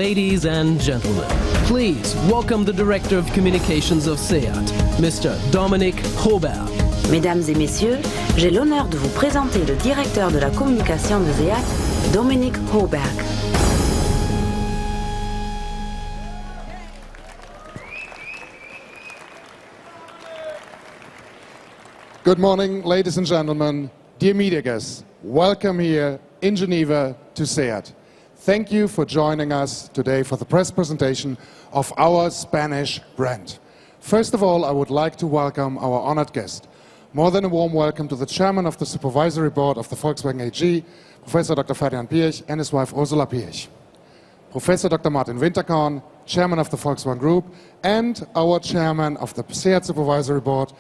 Ladies and gentlemen, please welcome the Director of Communications of SEAT, Mr. Dominic Hoberg. Mesdames et messieurs, j'ai l'honneur de vous présenter le directeur de la communication de SEAT, Dominic Hoberg. Good morning, ladies and gentlemen, dear media guests. Welcome here in Geneva to SEAT. Thank you for joining us today for the press presentation of our Spanish brand. First of all, I would like to welcome our honored guest. More than a warm welcome to the chairman of the supervisory board of the Volkswagen AG, Professor Dr. Fabian Piech, and his wife Ursula Piech. Professor Dr. Martin Winterkorn, chairman of the Volkswagen Group, and our chairman of the SEAT supervisory board,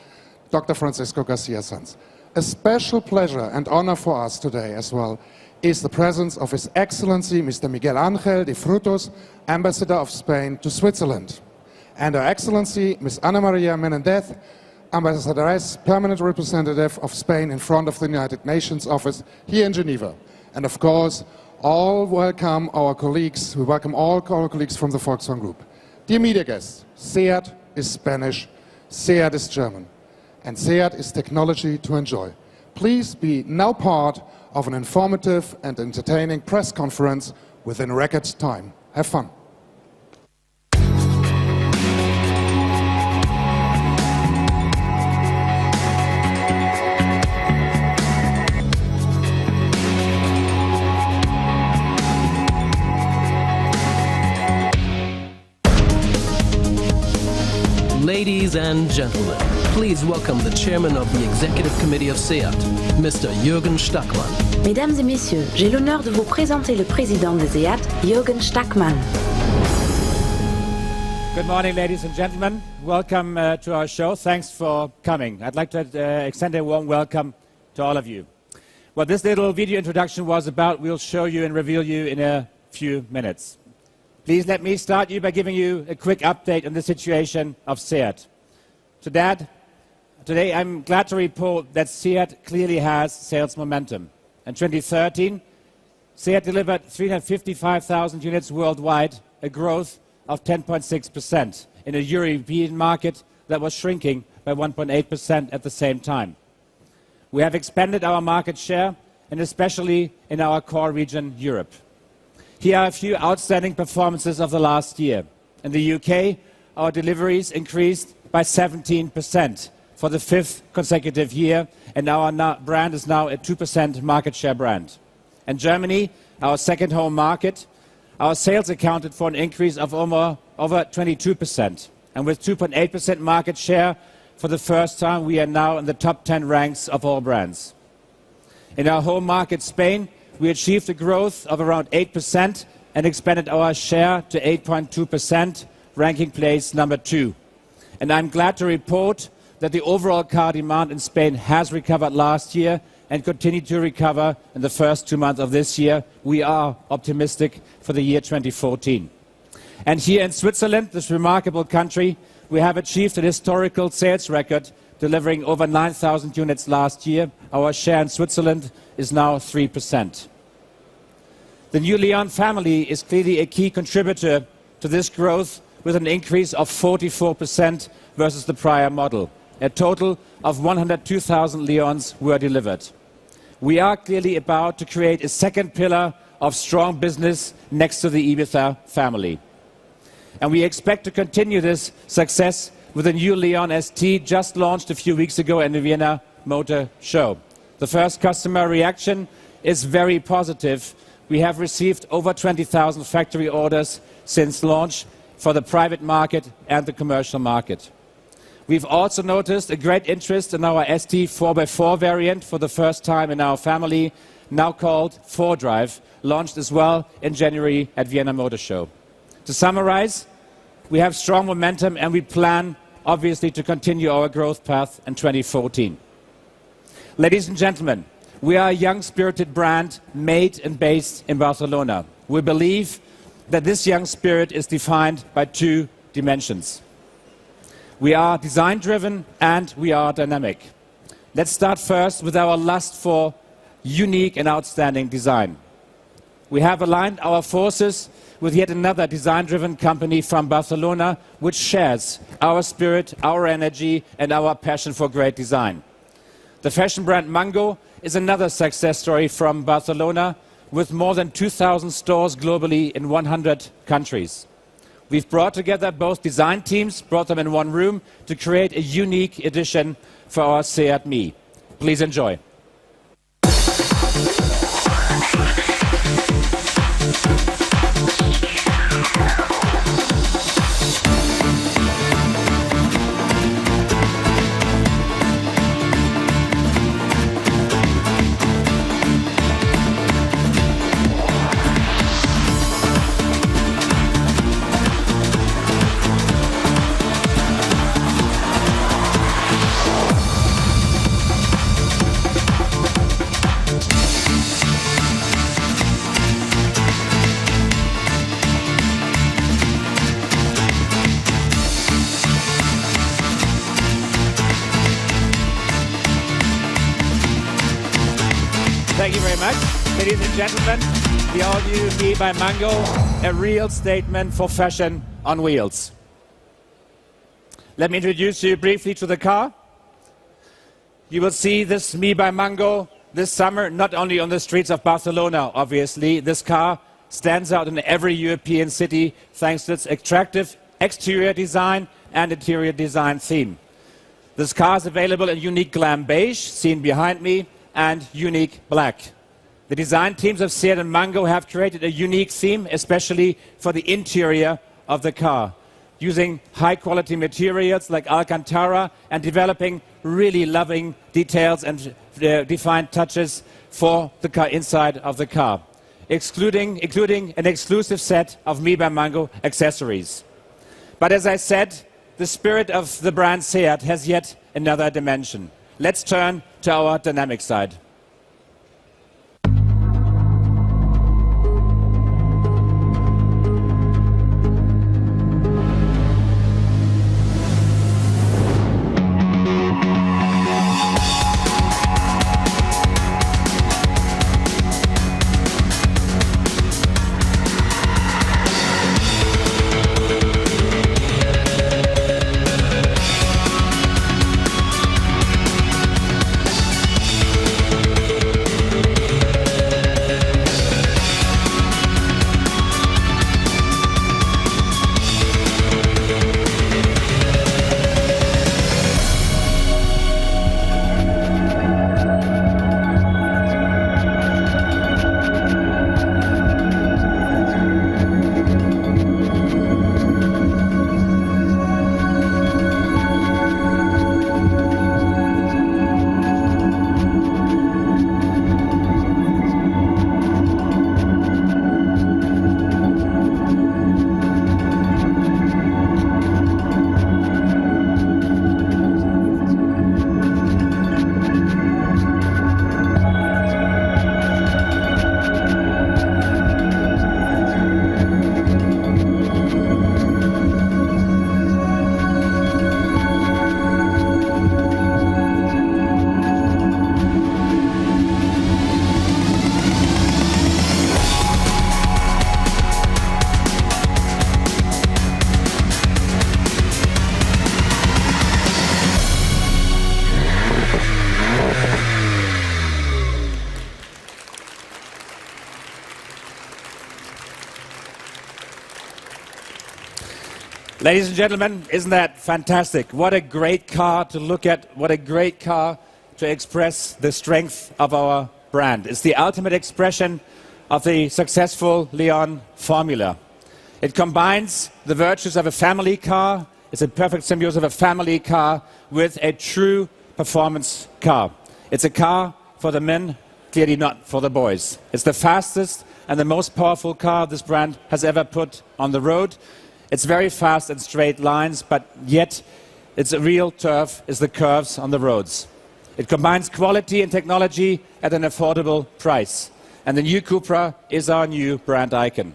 Dr. Francisco Garcia Sanz. A special pleasure and honor for us today as well is the presence of His Excellency Mr. Miguel Ángel de Frutos, Ambassador of Spain to Switzerland, and Her Excellency Ms. Ana Maria Menendez, Ambassadoress, Permanent Representative of Spain in front of the United Nations office here in Geneva. And of course, all welcome our colleagues. We welcome all our colleagues from the Volkswagen Group. Dear media guests, SEAT is Spanish, SEAT is German, and SEAT is technology to enjoy. Please be now part of an informative and entertaining press conference within record time. Have fun. Ladies and gentlemen, please welcome the chairman of the Executive Committee of SEAT, Mr. Jürgen Stackmann. Mesdames et messieurs, j'ai l'honneur de vous présenter le président de SEAT, Jürgen Stackmann. Good morning, ladies and gentlemen. Welcome to our show. Thanks for coming. I'd like to extend a warm welcome to all of you. What this little video introduction was about, we'll show you and reveal you in a few minutes. Please let me start you by giving you a quick update on the situation of SEAT. Today I'm glad to report that SEAT clearly has sales momentum. In 2013, SEAT delivered 355,000 units worldwide, a growth of 10.6% in a European market that was shrinking by 1.8% at the same time. We have expanded our market share, and especially in our core region, Europe. Here are a few outstanding performances of the last year. In the UK, our deliveries increased by 17% for the 5th consecutive year, and our brand is now a 2% market share brand. In Germany, our second home market, our sales accounted for an increase of over 22%. And with 2.8% market share, for the first time, we are now in the top 10 ranks of all brands. In our home market, Spain, we achieved a growth of around 8% and expanded our share to 8.2%, ranking place number 2. And I'm glad to report that the overall car demand in Spain has recovered last year and continued to recover in the first 2 months of this year. We are optimistic for the year 2014. And here in Switzerland, this remarkable country, we have achieved an historical sales record, delivering over 9,000 units last year. Our share in Switzerland is now 3%. The new Leon family is clearly a key contributor to this growth, with an increase of 44% versus the prior model. A total of 102,000 Leons were delivered. We are clearly about to create a second pillar of strong business next to the Ibiza family. And we expect to continue this success with a new Leon ST just launched a few weeks ago in the Vienna Motor Show. The first customer reaction is very positive. We have received over 20,000 factory orders since launch for the private market and the commercial market. We've also noticed a great interest in our ST 4x4 variant for the first time in our family, now called 4Drive, launched as well in January at Vienna Motor Show. To summarize, we have strong momentum and we plan, obviously, to continue our growth path in 2014. Ladies and gentlemen, we are a young, spirited brand made and based in Barcelona. We believe that this young spirit is defined by 2 dimensions. We are design-driven and we are dynamic. Let's start first with our lust for unique and outstanding design. we have aligned our forces with yet another design-driven company from Barcelona, which shares our spirit, our energy, and our passion for great design. The fashion brand Mango is another success story from Barcelona, with more than 2,000 stores globally in 100 countries. We've brought together both design teams, brought them in one room to create a unique edition for our Seat Me. Please enjoy. Thank you very much. Ladies and gentlemen, the all-new Me by Mango, a real statement for fashion on wheels. Let me introduce you briefly to the car. You will see this Me by Mango this summer, not only on the streets of Barcelona, obviously. This car stands out in every European city thanks to its attractive exterior design and interior design theme. This car is available in unique glam beige, seen behind me, and unique black. The design teams of Seat and Mango have created a unique theme, especially for the interior of the car, using high-quality materials like Alcantara and developing really loving details and defined touches for the car inside of the car, including an exclusive set of Me by Mango accessories. But as I said, the spirit of the brand Seat has yet another dimension. Let's turn to our dynamic side. Ladies and gentlemen, isn't that fantastic? What a great car to look at, what a great car to express the strength of our brand. It's the ultimate expression of the successful Leon formula. It combines the virtues of a family car, it's a perfect symbiosis of a family car with a true performance car. It's a car for the men, clearly not for the boys. It's the fastest and the most powerful car this brand has ever put on the road. It's very fast in straight lines, but yet its real turf is the curves on the roads. It combines quality and technology at an affordable price. And the new Cupra is our new brand icon.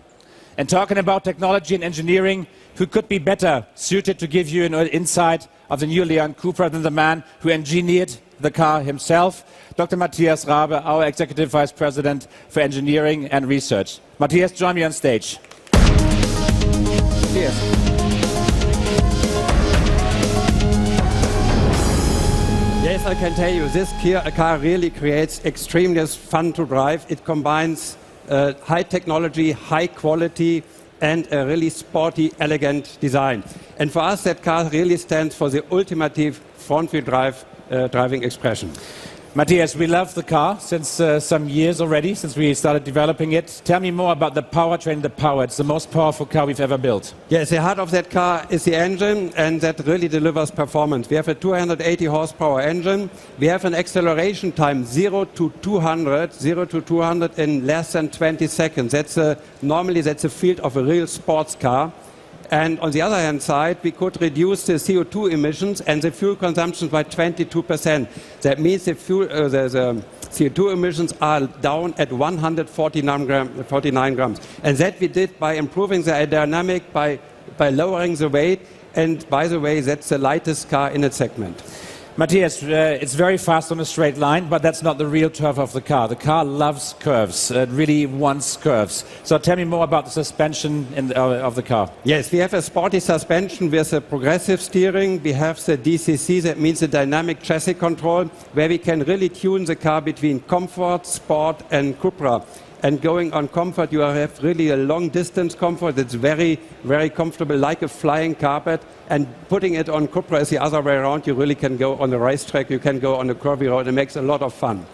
And talking about technology and engineering, who could be better suited to give you an insight of the new Leon Cupra than the man who engineered the car himself, Dr. Matthias Rabe, our Executive Vice President for Engineering and Research. Matthias, join me on stage. Cheers. Yes, I can tell you, this car really creates extremely fun to drive. It combines high technology, high quality, and a really sporty, elegant design. And for us, that car really stands for the ultimate front-wheel drive driving expression. Matthias, we love the car since some years already, since we started developing it. Tell me more about the powertrain, the power. It's the most powerful car we've ever built. Yes, the heart of that car is the engine, and that really delivers performance. We have a 280 horsepower engine. We have an acceleration time 0 to 200 in less than 20 seconds. Normally that's a field of a real sports car. And on the other hand side, we could reduce the CO2 emissions and the fuel consumption by 22%. That means the CO2 emissions are down at 149 grams. And that we did by improving the aerodynamic, by lowering the weight. And by the way, that's the lightest car in its segment. Matthias, it's very fast on a straight line, but that's not the real turf of the car. The car loves curves. It really wants curves. So tell me more about the suspension of the car. Yes, we have a sporty suspension with a progressive steering. We have the DCC, that means the dynamic chassis control, where we can really tune the car between comfort, sport, and Cupra. And going on comfort, you have really a long distance comfort. It's very, very comfortable, like a flying carpet. And putting it on Cupra is the other way around. You really can go on the racetrack, you can go on a curvy road. It makes a lot of fun.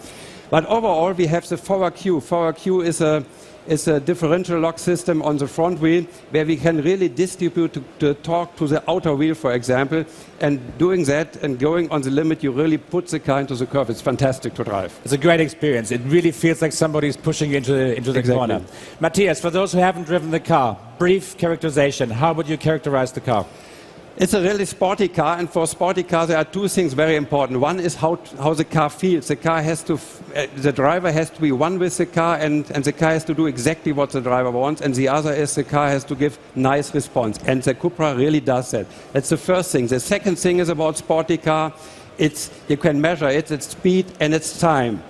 But overall, we have the 4Q. 4Q is a differential lock system on the front wheel, where we can really distribute the torque to the outer wheel, for example. And doing that and going on the limit, you really put the car into the curve. It's fantastic to drive. It's a great experience. It really feels like somebody's pushing you into the Exactly. corner. Matthias, for those who haven't driven the car, brief characterization. How would you characterize the car? It's a really sporty car, and for a sporty car there are two things very important. One is how the car feels. The driver has to be one with the car, and the car has to do exactly what the driver wants. And the other is the car has to give nice response. And the Cupra really does that. That's the first thing. The second thing is about sporty car. You can measure its speed and its time.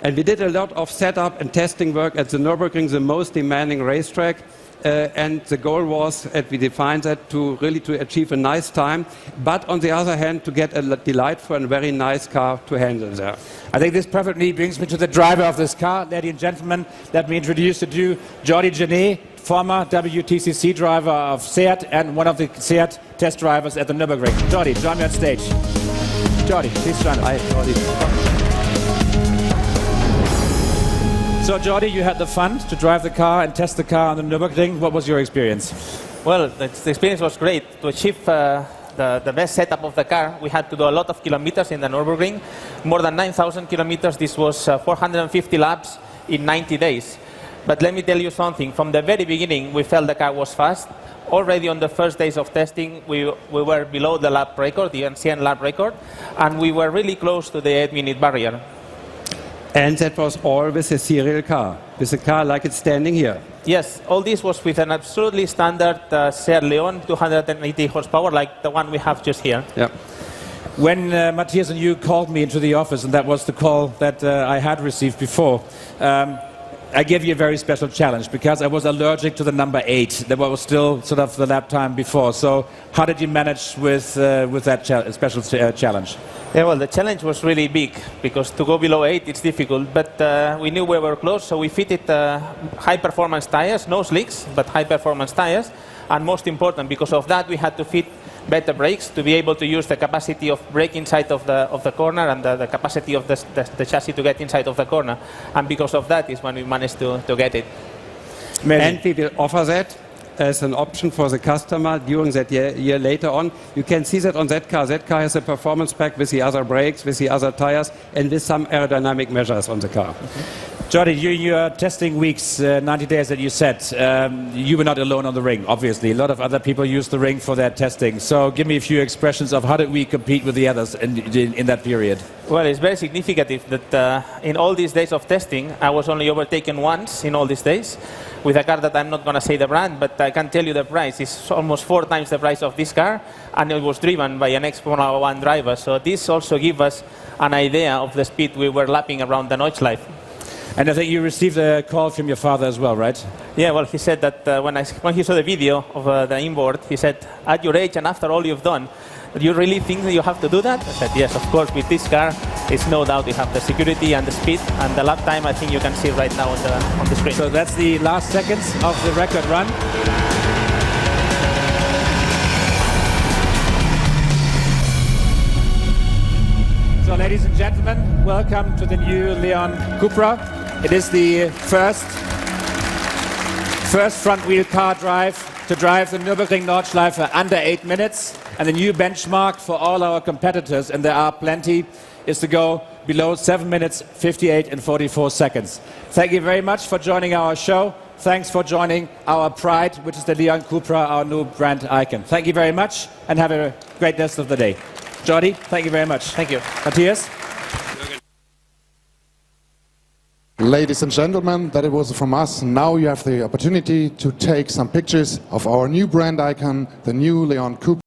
And we did a lot of setup and testing work at the Nürburgring, the most demanding racetrack. And the goal was, as we defined that, to achieve a nice time, but on the other hand, to get a delightful and very nice car to handle there. I think this perfectly brings me to the driver of this car. Ladies and gentlemen, let me introduce to you Jordi Genet, former WTCC driver of SEAT and one of the SEAT test drivers at the Nürburgring. Jordi, join me on stage. Jordi, please join us. Hi, Jordi. So, Jordi, you had the fun to drive the car and test the car on the Nürburgring. What was your experience? Well, the experience was great. To achieve the best setup of the car, we had to do a lot of kilometers in the Nürburgring. More than 9,000 kilometers. This was 450 laps in 90 days. But let me tell you something. From the very beginning, we felt the car was fast. Already on the first days of testing, we were below the lap record, the ancient lap record, and we were really close to the 8-minute barrier. And that was all with a serial car, with a car like it's standing here. Yes, all this was with an absolutely standard Seat Leon, 280 horsepower, like the one we have just here. Yeah. When Matthias and you called me into the office, and that was the call that I had received before, I gave you a very special challenge because I was allergic to the number 8. That was still sort of the lap time before. So how did you manage with that special challenge? Yeah, well, the challenge was really big because to go below 8 it's difficult, but we knew we were close, so we fitted high-performance tires, no slicks, but high-performance tires, and most important, because of that, we had to fit better brakes to be able to use the capacity of brake inside of the corner and the capacity of the chassis to get inside of the corner, and because of that is when we managed to get it. And we will offer that as an option for the customer during that year later on. You can see that on that car. That car has a performance pack with the other brakes, with the other tires, and with some aerodynamic measures on the car. Jordi, your testing weeks, 90 days that you said, you were not alone on the ring, obviously. A lot of other people use the ring for their testing. So give me a few expressions of how did we compete with the others in that period? Well, it's very significant that in all these days of testing, I was only overtaken once in all these days with a car that I'm not going to say the brand, but I can tell you the price. It's almost 4 times the price of this car, and it was driven by an ex-Formula 1 driver. So this also gives us an idea of the speed we were lapping around the Nordschleife. And I think you received a call from your father as well, right? Yeah, well, he said that when he saw the video of the inboard, he said, at your age and after all you've done, do you really think that you have to do that? I said, yes, of course, with this car, it's no doubt you have the security and the speed, and the lap time, I think you can see right now on the screen. So that's the last seconds of the record run. So, ladies and gentlemen, welcome to the new Leon Cupra. It is the first front-wheel car to drive the Nürburgring Nordschleife under 8 minutes. And the new benchmark for all our competitors, and there are plenty, is to go below 7 minutes, 58 and 44 seconds. Thank you very much for joining our show. Thanks for joining our pride, which is the Leon Cupra, our new brand icon. Thank you very much, and have a great rest of the day. Jordi, thank you very much. Thank you. Matthias? Ladies and gentlemen, that it was from us. Now you have the opportunity to take some pictures of our new brand icon, the new Leon Cupra.